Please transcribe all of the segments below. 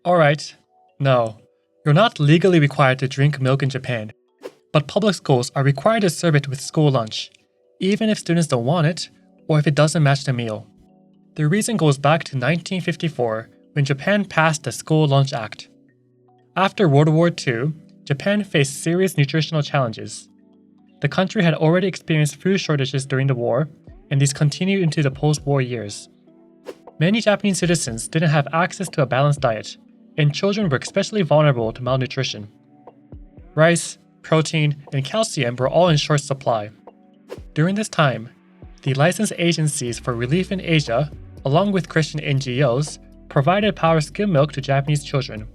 Alright, no, you're not legally required to drink milk in Japan, but public schools are required to serve it with school lunch, even if students don't want it or if it doesn't match the meal. The reason goes back to 1954 when Japan passed the School Lunch Act. After World War II, Japan faced serious nutritional challenges. The country had already experienced food shortages during the war, and these continued into the post-war years. Many Japanese citizens didn't have access to a balanced diet, and children were especially vulnerable to malnutrition. Rice, protein, and calcium were all in short supply. During this time, the licensed agencies for relief in Asia, along with Christian NGOs, provided powdered skim milk to Japanese children.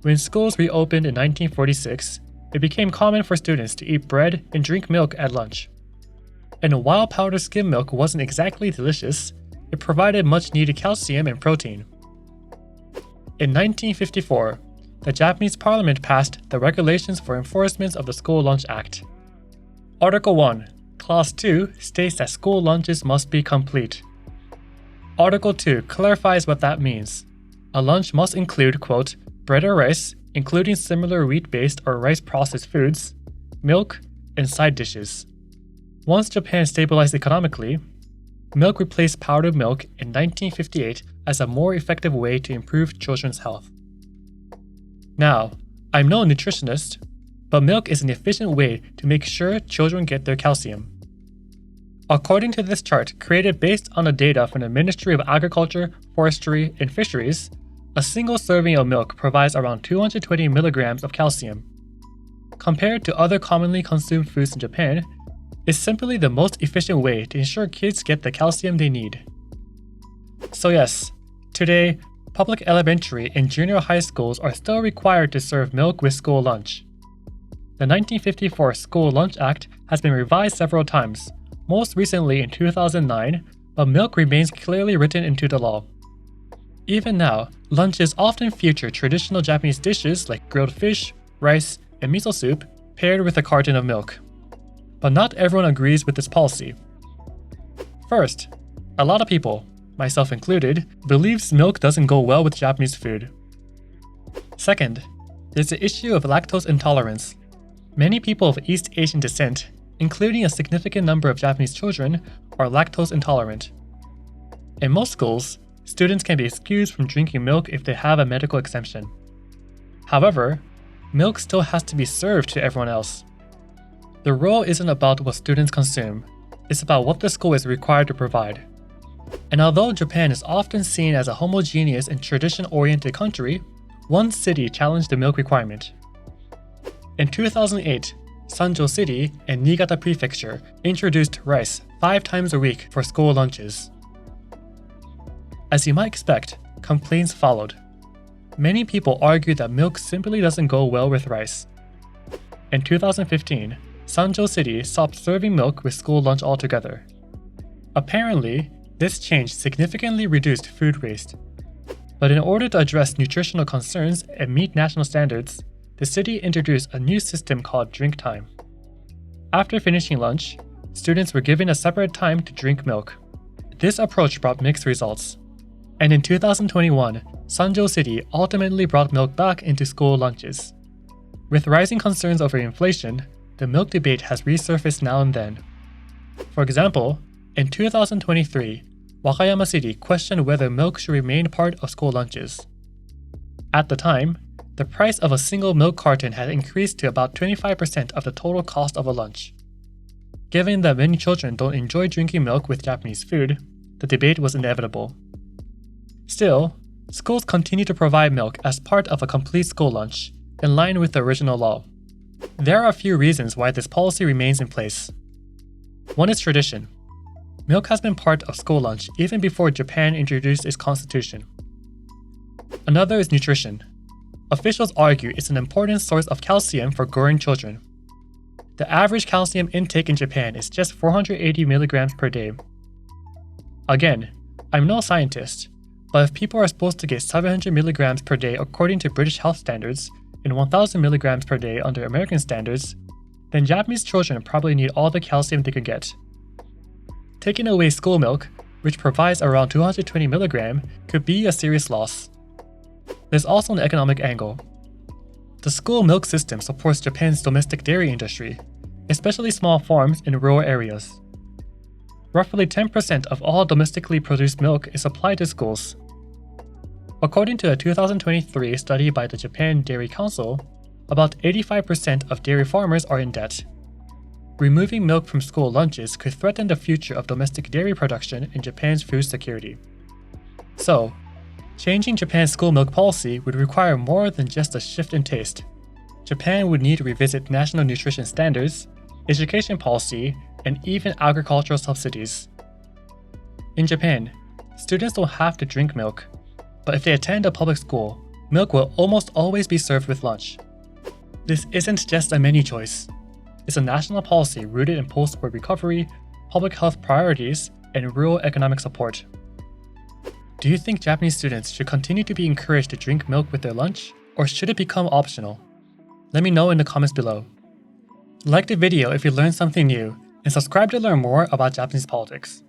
When schools reopened in 1946, it became common for students to eat bread and drink milk at lunch. And while powdered skim milk wasn't exactly delicious, it provided much-needed calcium and protein. In 1954, the Japanese Parliament passed the Regulations for Enforcement of the School Lunch Act. Article 1, Clause 2 states that school lunches must be complete. Article 2 clarifies what that means. A lunch must include, quote, bread or rice, including similar wheat-based or rice-processed foods, milk, and side dishes. Once Japan stabilized economically, milk replaced powdered milk in 1958 as a more effective way to improve children's health. Now, I'm no nutritionist, but milk is an efficient way to make sure children get their calcium. According to this chart created based on the data from the Ministry of Agriculture, Forestry, and Fisheries, a single serving of milk provides around 220 milligrams of calcium. Compared to other commonly consumed foods in Japan, it's simply the most efficient way to ensure kids get the calcium they need. So yes, today, public elementary and junior high schools are still required to serve milk with school lunch. The 1954 School Lunch Act has been revised several times, most recently in 2009, but milk remains clearly written into the law. Even now, lunches often feature traditional Japanese dishes like grilled fish, rice, and miso soup paired with a carton of milk. But not everyone agrees with this policy. First, a lot of people, myself included, believes milk doesn't go well with Japanese food. Second, there's the issue of lactose intolerance. Many people of East Asian descent, including a significant number of Japanese children, are lactose intolerant. In most schools, students can be excused from drinking milk if they have a medical exemption. However, milk still has to be served to everyone else. The rule isn't about what students consume, it's about what the school is required to provide. And although Japan is often seen as a homogeneous and tradition-oriented country, one city challenged the milk requirement. In 2008, Sanjo City and Niigata Prefecture introduced rice 5 times a week for school lunches. As you might expect, complaints followed. Many people argued that milk simply doesn't go well with rice. In 2015, Sanjo City stopped serving milk with school lunch altogether. Apparently, this change significantly reduced food waste. But in order to address nutritional concerns and meet national standards, the city introduced a new system called drink time. After finishing lunch, students were given a separate time to drink milk. This approach brought mixed results. And in 2021, Sanjo City ultimately brought milk back into school lunches. With rising concerns over inflation, the milk debate has resurfaced now and then. For example, in 2023, Wakayama City questioned whether milk should remain part of school lunches. At the time, the price of a single milk carton had increased to about 25% of the total cost of a lunch. Given that many children don't enjoy drinking milk with Japanese food, the debate was inevitable. Still, schools continue to provide milk as part of a complete school lunch, in line with the original law. There are a few reasons why this policy remains in place. One is tradition. Milk has been part of school lunch even before Japan introduced its constitution. Another is nutrition. Officials argue it's an important source of calcium for growing children. The average calcium intake in Japan is just 480 milligrams per day. Again, I'm no scientist, but if people are supposed to get 700 milligrams per day according to British health standards and 1000 milligrams per day under American standards, then Japanese children probably need all the calcium they can get. Taking away school milk, which provides around 220 milligrams, could be a serious loss. There's also an economic angle. The school milk system supports Japan's domestic dairy industry, especially small farms in rural areas. Roughly 10% of all domestically produced milk is supplied to schools. According to a 2023 study by the Japan Dairy Council, about 85% of dairy farmers are in debt. Removing milk from school lunches could threaten the future of domestic dairy production in Japan's food security. So, changing Japan's school milk policy would require more than just a shift in taste. Japan would need to revisit national nutrition standards, education policy, and even agricultural subsidies. In Japan, students don't have to drink milk, but if they attend a public school, milk will almost always be served with lunch. This isn't just a menu choice. It's a national policy rooted in post-war recovery, public health priorities, and rural economic support. Do you think Japanese students should continue to be encouraged to drink milk with their lunch, or should it become optional? Let me know in the comments below. Like the video if you learned something new, and subscribe to learn more about Japanese politics.